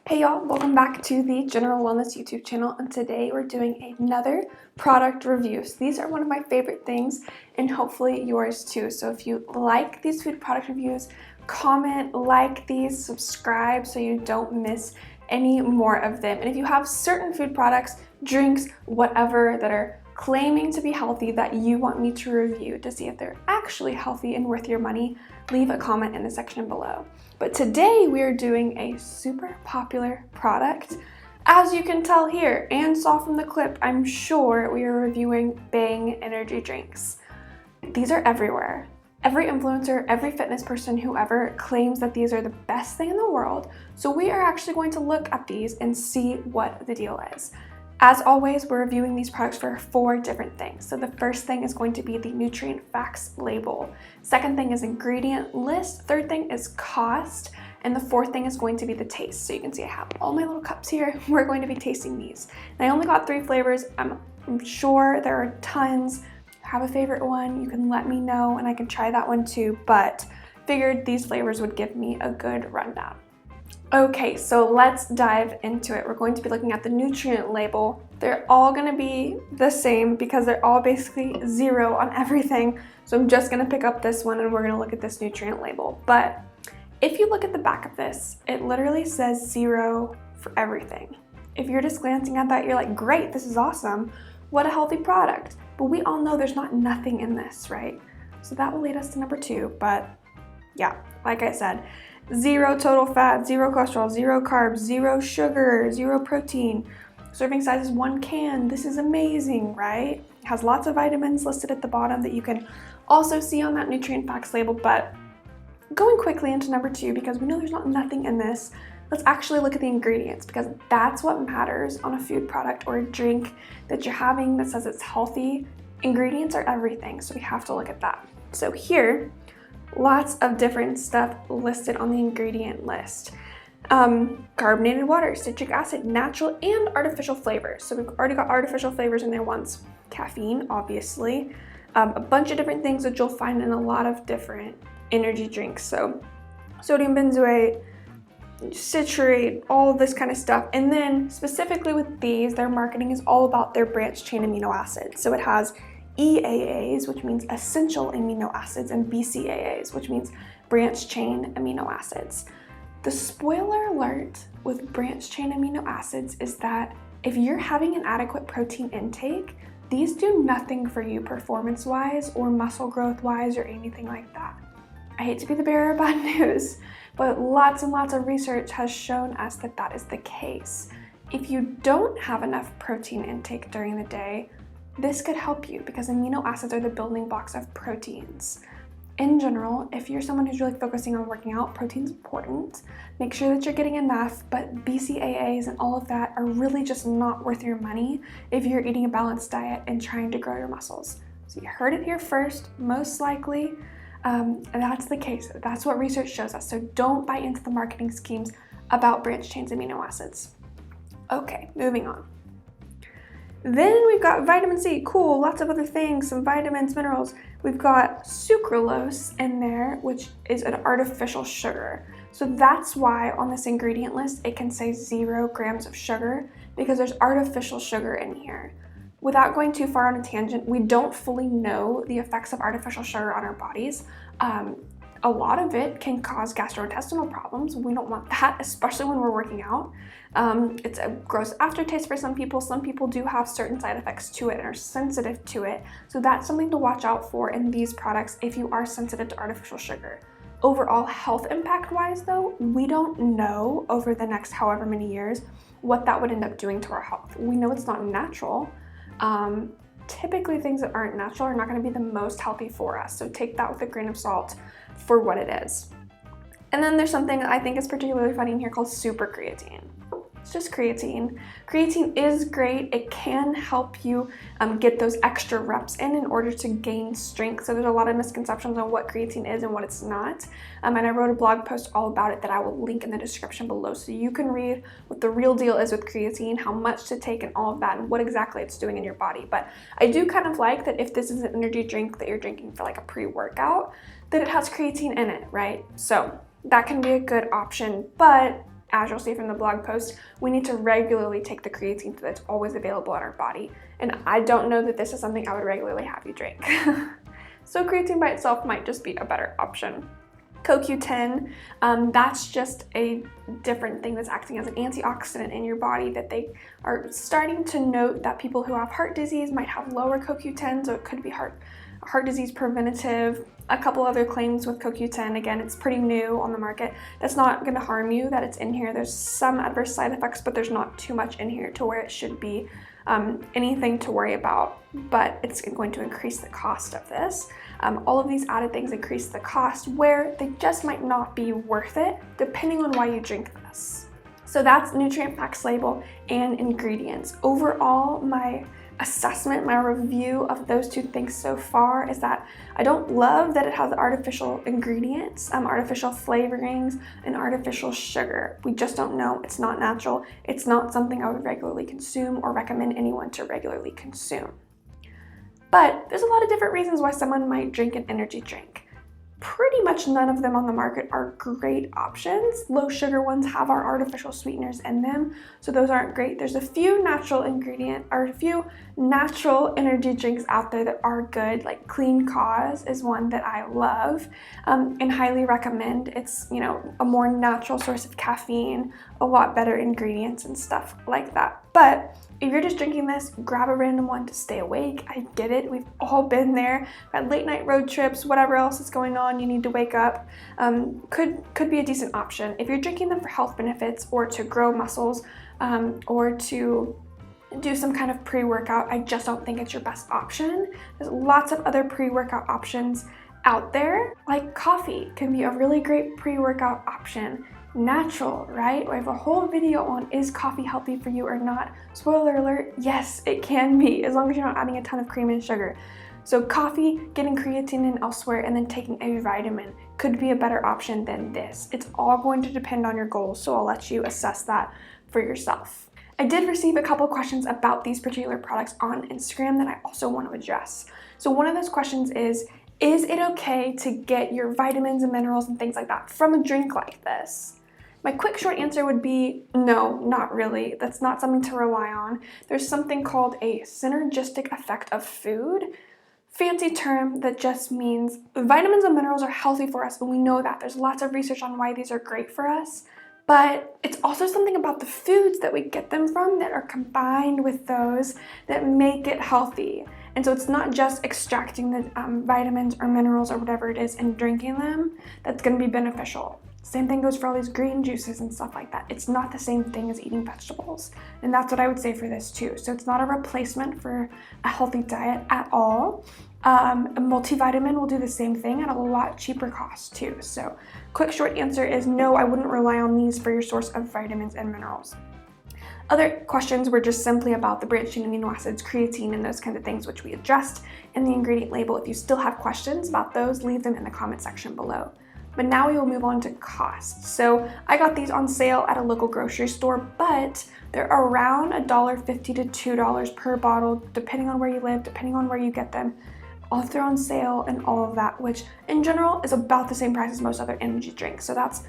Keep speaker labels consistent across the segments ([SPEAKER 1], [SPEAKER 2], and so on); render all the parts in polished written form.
[SPEAKER 1] Hey y'all, welcome back to the General Wellness YouTube channel, and today we're doing another product review. So these are one of my favorite things and hopefully yours too. So if you like these food product reviews, comment, like these, subscribe so you don't miss any more of them. And if you have certain food products, drinks, whatever that are claiming to be healthy that you want me to review to see if they're actually healthy and worth your money, leave a comment in the section below. But today we are doing a super popular product. As you can tell here and saw from the clip, I'm sure we are reviewing Bang energy drinks. These are everywhere. Every influencer, every fitness person, whoever claims that these are the best thing in the world. So we are actually going to look at these and see what the deal is. As always, we're reviewing these products for 4 different things. So the first thing is going to be the nutrient facts label. Second thing is ingredient list. Third thing is cost. And the fourth thing is going to be the taste. So you can see I have all my little cups here. We're going to be tasting these. And I only got 3 flavors. I'm sure there are tons. Have a favorite one, you can let me know and I can try that one too, but figured these flavors would give me a good rundown. Okay, so let's dive into it. We're going to be looking at the nutrient label. They're all gonna be the same because they're all basically 0 on everything. So I'm just gonna pick up this one and we're gonna look at this nutrient label. But if you look at the back of this, it literally says 0 for everything. If you're just glancing at that, you're like, great, this is awesome. What a healthy product. But we all know there's not nothing in this, right? So that will lead us to number 2, but yeah, like I said, 0 total fat, 0 cholesterol, 0 carbs, 0 sugar, 0 protein. Serving size is 1 can. This is amazing, right? It has lots of vitamins listed at the bottom that you can also see on that nutrient facts label, but going quickly into number 2, because we know there's not nothing in this, let's actually look at the ingredients because that's what matters on a food product or a drink that you're having that says it's healthy. Ingredients are everything, so we have to look at that. So here, lots of different stuff listed on the ingredient list. Carbonated water, citric acid, natural and artificial flavors. So we've already got artificial flavors in there once. Caffeine, obviously. A bunch of different things that you'll find in a lot of different energy drinks. So sodium benzoate, citrate, all of this kind of stuff. And then specifically with these, their marketing is all about their branched chain amino acids. So it has EAAs, which means essential amino acids, and BCAAs, which means branched chain amino acids. The spoiler alert with branched chain amino acids is that if you're having an adequate protein intake, these do nothing for you performance-wise or muscle growth-wise or anything like that. I hate to be the bearer of bad news, but lots and lots of research has shown us that that is the case. If you don't have enough protein intake during the day, this could help you because amino acids are the building blocks of proteins. In general, if you're someone who's really focusing on working out, protein's important. Make sure that you're getting enough, but BCAAs and all of that are really just not worth your money if you're eating a balanced diet and trying to grow your muscles. So you heard it here first, most likely. That's the case. That's what research shows us. So don't buy into the marketing schemes about branched chains amino acids. Okay, moving on. Then we've got vitamin C, cool, lots of other things, some vitamins, minerals. We've got sucralose in there, which is an artificial sugar. So that's why on this ingredient list, it can say 0 grams of sugar because there's artificial sugar in here. Without going too far on a tangent, we don't fully know the effects of artificial sugar on our bodies. A lot of it can cause gastrointestinal problems. We don't want that, especially when we're working out. It's a gross aftertaste for some people. Some people do have certain side effects to it and are sensitive to it. So that's something to watch out for in these products if you are sensitive to artificial sugar. Overall health impact wise though, we don't know over the next however many years what that would end up doing to our health. We know it's not natural. Typically things that aren't natural are not going to be the most healthy for us. So take that with a grain of salt for what it is. And then there's something that I think is particularly funny in here called super creatine. It's just creatine. Creatine is great. It can help you get those extra reps in order to gain strength. So there's a lot of misconceptions on what creatine is and what it's not. And I wrote a blog post all about it that I will link in the description below so you can read what the real deal is with creatine, how much to take and all of that, and what exactly it's doing in your body. But I do kind of like that if this is an energy drink that you're drinking for like a pre-workout, that it has creatine in it, right? So that can be a good option, but as you'll see from the blog post, we need to regularly take the creatine so that's always available in our body. And I don't know that this is something I would regularly have you drink. So creatine by itself might just be a better option. CoQ10, that's just a different thing that's acting as an antioxidant in your body, that they are starting to note that people who have heart disease might have lower CoQ10, so it could be heart disease preventative. A couple other claims with CoQ10, again, it's pretty new on the market. That's not going to harm you that it's in here. There's some adverse side effects, but there's not too much in here to where it should be anything to worry about, but it's going to increase the cost of this. All of these added things increase the cost where they just might not be worth it depending on why you drink this. So that's nutrient facts label and ingredients. Overall, my assessment, my review of those two things so far is that I don't love that it has artificial ingredients, artificial flavorings, and artificial sugar. We just don't know. It's not natural. It's not something I would regularly consume or recommend anyone to regularly consume. But there's a lot of different reasons why someone might drink an energy drink. Pretty much none of them on the market are great options. Low sugar ones have our artificial sweeteners in them, so those aren't great. There's a few natural energy drinks out there that are good, like Clean Cause is one that I love and highly recommend. It's, you know, a more natural source of caffeine, a lot better ingredients and stuff like that. But if you're just drinking this, grab a random one to stay awake. I get it. We've all been there. Had late night road trips, whatever else is going on, you need to wake up. Could be a decent option. If you're drinking them for health benefits or to grow muscles or to do some kind of pre-workout, I just don't think it's your best option. There's lots of other pre-workout options out there. Like coffee can be a really great pre-workout option. Natural, right? We have a whole video on is coffee healthy for you or not. Spoiler alert, yes, it can be, as long as you're not adding a ton of cream and sugar. So coffee, getting creatine in elsewhere, and then taking a vitamin could be a better option than this. It's all going to depend on your goals, so I'll let you assess that for yourself. I did receive a couple questions about these particular products on Instagram that I also want to address. So one of those questions is it okay to get your vitamins and minerals and things like that from a drink like this? My quick short answer would be no, not really. That's not something to rely on. There's something called a synergistic effect of food. Fancy term that just means vitamins and minerals are healthy for us, and we know that. There's lots of research on why these are great for us. But it's also something about the foods that we get them from that are combined with those that make it healthy. And so it's not just extracting the vitamins or minerals or whatever it is and drinking them that's going to be beneficial. Same thing goes for all these green juices and stuff like that. It's not the same thing as eating vegetables. And that's what I would say for this too. So it's not a replacement for a healthy diet at all. A multivitamin will do the same thing at a lot cheaper cost too. So quick short answer is no, I wouldn't rely on these for your source of vitamins and minerals. Other questions were just simply about the branched chain amino acids, creatine, and those kinds of things, which we addressed in the ingredient label. If you still have questions about those, leave them in the comment section below. But now we will move on to cost. So I got these on sale at a local grocery store, but they're around $1.50 to $2 per bottle, depending on where you live, depending on where you get them. All if they're on sale and all of that, which in general is about the same price as most other energy drinks. So that's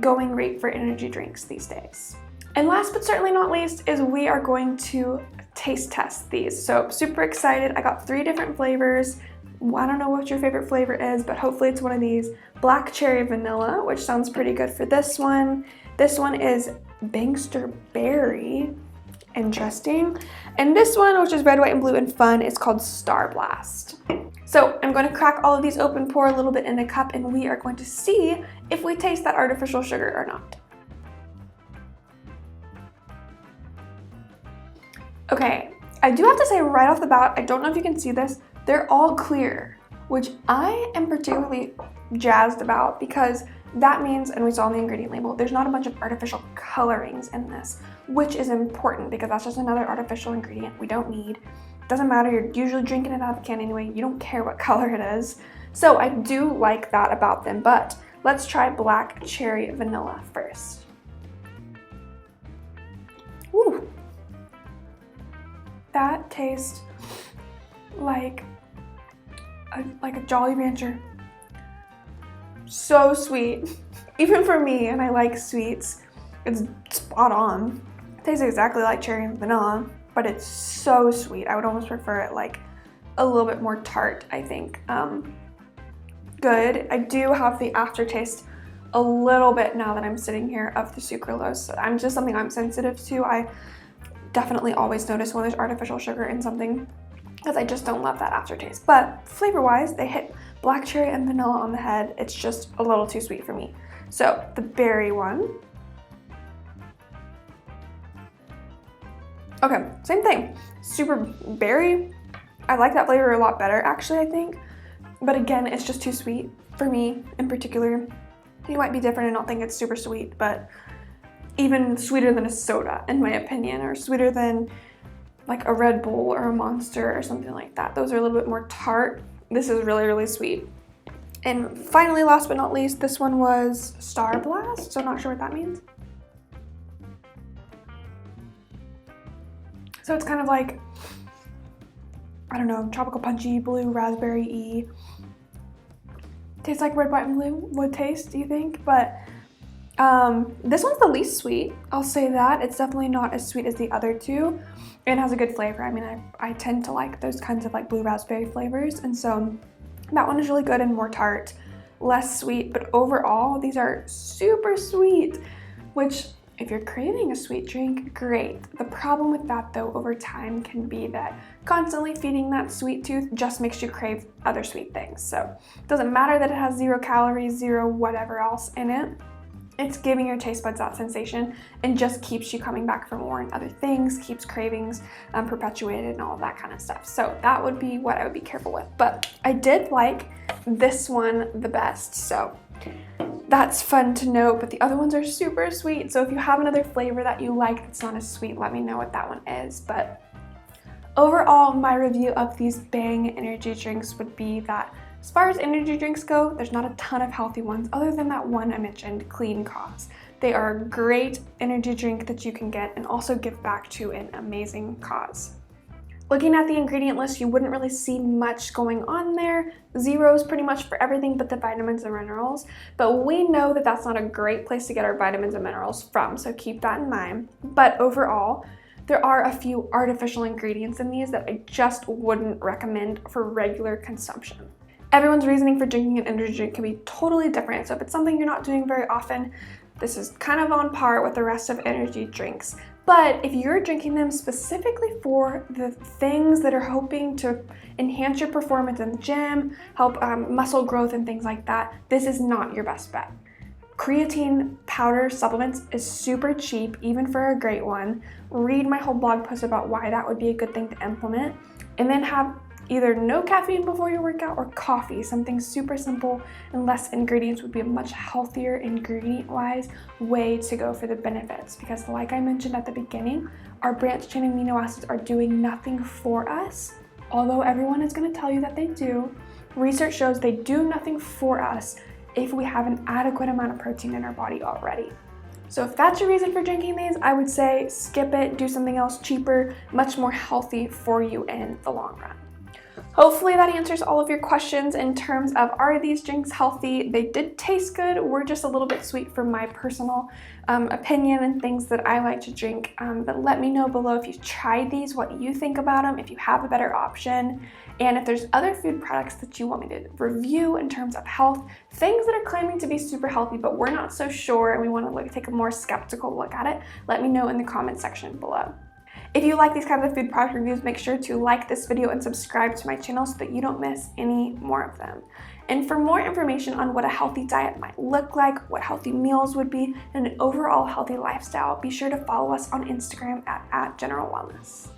[SPEAKER 1] going rate for energy drinks these days. And last but certainly not least is we are going to taste test these. So super excited. I got 3 different flavors. I don't know what your favorite flavor is, but hopefully it's one of these. Black cherry vanilla, which sounds pretty good for this one. This one is Bangster berry. Interesting. And this one, which is red, white, and blue and fun, is called Star Blast. So I'm going to crack all of these open, pour a little bit in a cup, and we are going to see if we taste that artificial sugar or not. Okay, I do have to say right off the bat, I don't know if you can see this, they're all clear, which I am particularly jazzed about because that means, and we saw in the ingredient label, there's not a bunch of artificial colorings in this, which is important because that's just another artificial ingredient we don't need. Doesn't matter, you're usually drinking it out of the can anyway, you don't care what color it is. So I do like that about them, but let's try black cherry vanilla first. Ooh. That tastes like a Jolly Rancher. So sweet, even for me, and I like sweets. It's spot on. It tastes exactly like cherry and vanilla, but it's so sweet. I would almost prefer it like a little bit more tart, I think. Good. I do have the aftertaste a little bit now that I'm sitting here of the sucralose. I'm just something I'm sensitive to. I definitely always notice when there's artificial sugar in something because I just don't love that aftertaste. But flavor-wise, they hit black cherry and vanilla on the head. It's just a little too sweet for me. So the berry one. Okay, same thing. Super berry. I like that flavor a lot better, actually, I think. But again, it's just too sweet for me in particular. You might be different and not think it's super sweet, but even sweeter than a soda, in my opinion, or sweeter than like a Red Bull or a Monster or something like that. Those are a little bit more tart. This is really, really sweet. And finally, last but not least, this one was Star Blast, so I'm not sure what that means. So it's kind of like, I don't know, tropical punchy, blue, raspberry-y. Tastes like red, white, and blue would taste, do you think? But this one's the least sweet, I'll say that. It's definitely not as sweet as the other two. It has a good flavor. I mean, I tend to like those kinds of like blue raspberry flavors, and so that one is really good and more tart, less sweet, but overall these are super sweet, which if you're craving a sweet drink, great. The problem with that though over time can be that constantly feeding that sweet tooth just makes you crave other sweet things. So it doesn't matter that it has 0 calories, 0 whatever else in it. It's giving your taste buds that sensation and just keeps you coming back for more and other things, keeps cravings perpetuated and all of that kind of stuff. So that would be what I would be careful with. But I did like this one the best, so that's fun to note, but the other ones are super sweet. So if you have another flavor that you like that's not as sweet, let me know what that one is. But overall, my review of these Bang energy drinks would be that as far as energy drinks go, there's not a ton of healthy ones other than that one I mentioned, Clean Cause. They are a great energy drink that you can get and also give back to an amazing cause. Looking at the ingredient list, you wouldn't really see much going on there. Zeros pretty much for everything but the vitamins and minerals. But we know that that's not a great place to get our vitamins and minerals from, so keep that in mind. But overall, there are a few artificial ingredients in these that I just wouldn't recommend for regular consumption. Everyone's reasoning for drinking an energy drink can be totally different, so if it's something you're not doing very often, this is kind of on par with the rest of energy drinks. But if you're drinking them specifically for the things that are hoping to enhance your performance in the gym, help muscle growth and things like that, this is not your best bet. Creatine powder supplements is super cheap, even for a great one. Read my whole blog post about why that would be a good thing to implement, and then have either no caffeine before your workout or coffee. Something super simple and less ingredients would be a much healthier ingredient-wise way to go for the benefits, because like I mentioned at the beginning, our branched chain amino acids are doing nothing for us. Although everyone is going to tell you that they do, research shows they do nothing for us if we have an adequate amount of protein in our body already. So if that's your reason for drinking these, I would say skip it, do something else cheaper, much more healthy for you in the long run. Hopefully that answers all of your questions in terms of, are these drinks healthy? They did taste good, were just a little bit sweet from my personal opinion and things that I like to drink. But let me know below if you've tried these, what you think about them, if you have a better option, and if there's other food products that you want me to review in terms of health, things that are claiming to be super healthy but we're not so sure and we want to take a more skeptical look at it, let me know in the comment section below. If you like these kinds of food product reviews, make sure to like this video and subscribe to my channel so that you don't miss any more of them. And for more information on what a healthy diet might look like, what healthy meals would be, and an overall healthy lifestyle, be sure to follow us on Instagram at @generalwellness.